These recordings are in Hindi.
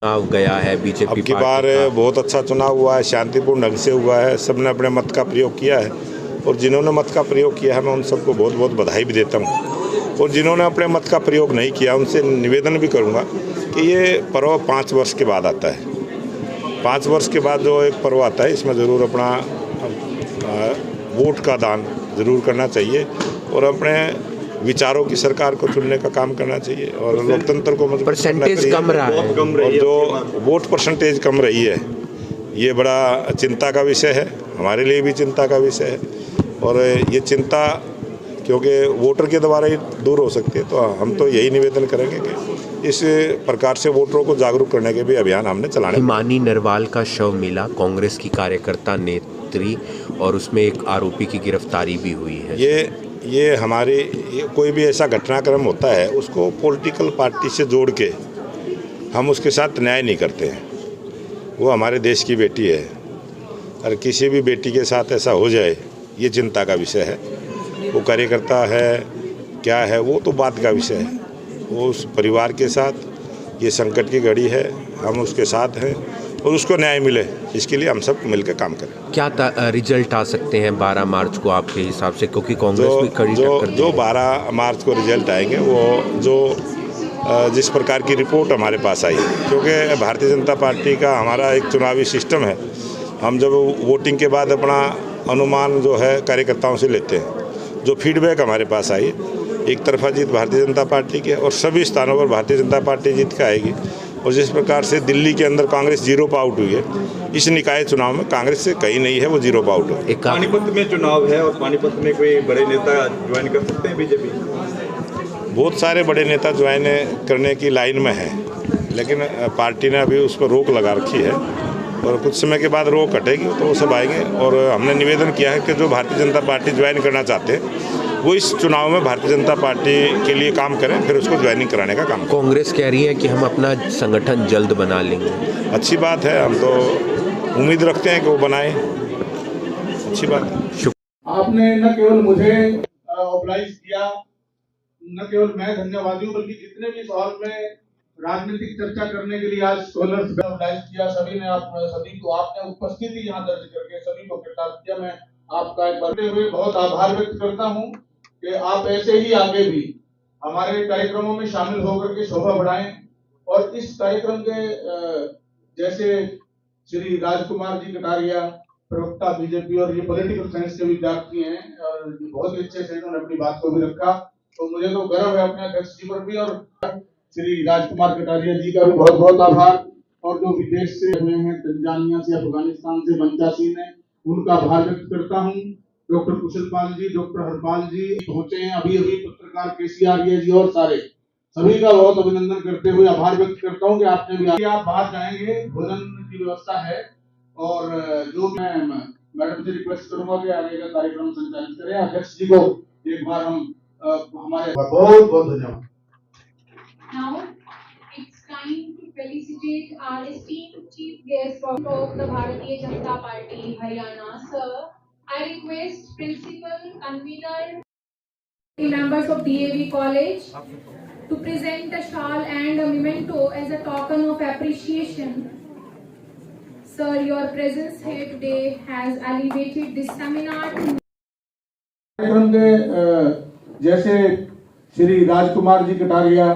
चुनाव गया है बीजेपी अब की बार पार्टी का। बहुत अच्छा चुनाव हुआ है, शांतिपूर्ण ढंग से हुआ है। सबने अपने मत का प्रयोग किया है और जिन्होंने मत का प्रयोग किया है मैं उन सबको बहुत बहुत बधाई भी देता हूँ। और जिन्होंने अपने मत का प्रयोग नहीं किया उनसे निवेदन भी करूँगा कि ये पर्व 5 वर्ष के बाद आता है। 5 वर्ष के बाद जो एक पर्व आता है इसमें ज़रूर अपना वोट का दान ज़रूर करना चाहिए और अपने विचारों की सरकार को चुनने का काम करना चाहिए और लोकतंत्र को मजबूत करना चाहिए। परसेंटेज कम रहा है और जो वोट परसेंटेज कम रही है ये बड़ा चिंता का विषय है, हमारे लिए भी चिंता का विषय है। और ये चिंता क्योंकि वोटर के द्वारा ही दूर हो सकती है, तो हम तो यही निवेदन करेंगे कि इस प्रकार से वोटरों को जागरूक करने के भी अभियान हमने चलाने। हिमानी नरवाल का शव मिला, कांग्रेस की कार्यकर्ता नेत्री, और उसमें एक आरोपी की गिरफ्तारी भी हुई है। ये हमारे कोई भी ऐसा घटनाक्रम होता है उसको पॉलिटिकल पार्टी से जोड़ के हम उसके साथ न्याय नहीं करते हैं। वो हमारे देश की बेटी है और किसी भी बेटी के साथ ऐसा हो जाए ये चिंता का विषय है। वो कार्यकर्ता है क्या है वो तो बात का विषय है। वो उस परिवार के साथ ये संकट की घड़ी है, हम उसके साथ हैं और उसको न्याय मिले इसके लिए हम सब मिलकर काम करें। क्या रिजल्ट आ सकते हैं 12 मार्च को आपके हिसाब से, क्योंकि कांग्रेस भी कड़ी टक्कर जो 12 मार्च को रिजल्ट आएंगे वो जो जिस प्रकार की रिपोर्ट हमारे पास आई, क्योंकि भारतीय जनता पार्टी का हमारा एक चुनावी सिस्टम है। हम जब वोटिंग के बाद अपना अनुमान जो है कार्यकर्ताओं से लेते हैं, जो फीडबैक हमारे पास आई एक तरफा जीत भारतीय जनता पार्टी की और सभी स्थानों पर भारतीय जनता पार्टी जीत के आएगी। और जिस प्रकार से दिल्ली के अंदर कांग्रेस 0 पे आउट हुई है, इस निकाय चुनाव में कांग्रेस से कहीं नहीं है वो 0 पे आउट है। पानीपत में चुनाव है और पानीपत में कोई बड़े नेता ज्वाइन कर सकते हैं बीजेपी? बहुत सारे बड़े नेता ज्वाइन करने की लाइन में हैं, लेकिन पार्टी ने अभी उस पर रोक लगा रखी है और कुछ समय के बाद रोक हटेगी तो वो सब आएंगे। और हमने निवेदन किया है कि जो भारतीय जनता पार्टी ज्वाइन करना चाहते हैं वो इस चुनाव में भारतीय जनता पार्टी के लिए काम करें, फिर उसको ज्वाइनिंग कराने का काम। कांग्रेस कह रही है कि हम अपना संगठन जल्द बना लेंगे। अच्छी बात है, हम तो उम्मीद रखते हैं कि वो बनाएं, अच्छी बात है। आपने न केवल मुझे ऑब्लाइज किया, न केवल मैं धन्यवादी हूँ, बल्कि जितने भी इस हॉल में राजनीतिक चर्चा करने के लिए आज स्कॉलर्स ने ऑब्लाइज किया, सभी को आपने उपस्थिति यहाँ दर्ज करके सभी को कृतज्ञता मैं आपका एक बढ़ते हुए बहुत आभार व्यक्त करता हूँ कि आप ऐसे ही आगे भी हमारे कार्यक्रमों में शामिल होकर के शोभा बढ़ाएं। और इस कार्यक्रम के जैसे श्री राजकुमार जी कटारिया प्रवक्ता बीजेपी और ये पॉलिटिकल साइंस के विद्यार्थी हैं और बहुत ही अच्छे से इन्होंने अपनी बात को भी रखा, तो मुझे तो गर्व है अपने अध्यक्ष जी पर भी। और श्री राजकुमार कटारिया जी का भी बहुत बहुत आभार। और जो विदेश से हुए हैं, तंजानिया से, अफगानिस्तान से मंचासीन है, उनका आभार व्यक्त करता हूँ। डॉक्टर कुशल पाल जी, डॉक्टर हरपाल जी पहुंचे हैं अभी अभी, पत्रकार केसीआर जी और सारे सभी का बहुत अभिनंदन करते हुए आभार व्यक्त करता हूँ कि आपने भी आप बाहर जाएंगे, भोजन की व्यवस्था है और जो मैं मैडम से रिक्वेस्ट करूंगा कि आगे का कार्यक्रम संचालित करें। अध्यक्ष जी को एक बार हम हमारे बहुत बहुत धन्यवाद। Now it's time to felicitate our esteemed chief guest of the Bharatiya Janata Party Haryana, sir. I request principal, convener, members of DAV College to present a shawl and a memento as a token of appreciation. Sir, your presence here today has elevated this seminar to कार्यक्रम के जैसे श्री राजकुमार जी कटारिया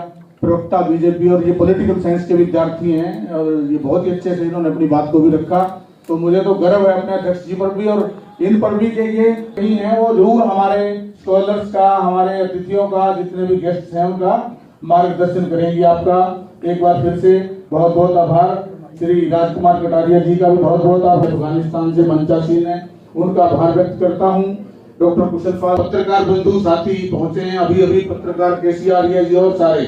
प्रवक्ता बीजेपी और ये पॉलिटिकल साइंस के विद्यार्थी हैं और ये बहुत ही अच्छे से इन्होंने अपनी बात को भी रखा, तो मुझे तो गर्व है अपने अध्यक्ष जी पर भी और इन पर भी कि ये कहीं है वो जरूर हमारे स्कॉलर्स का, हमारे अतिथियों का, जितने भी गेस्ट हैं उनका मार्गदर्शन करेंगी। आपका एक बार फिर से बहुत बहुत आभार। श्री राजकुमार कटारिया जी का भी बहुत बहुत आभार। अफगानिस्तान से मंचासीन है, उनका आभार व्यक्त करता हूँ। डॉक्टर कुशल पाल, पत्रकार बंधु साथी पहुंचे हैं अभी अभी, पत्रकार केसीआर जी और सारे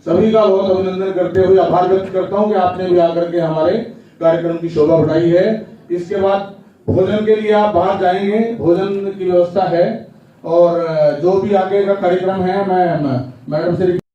सभी का बहुत अभिनंदन करते हुए आभार व्यक्त करता हूं कि आपने भी आकर के हमारे कार्यक्रम की शोभा बढ़ाई है। इसके बाद भोजन के लिए आप बाहर जाएंगे, भोजन की व्यवस्था है और जो भी आगे का कार्यक्रम है मैं मैडम से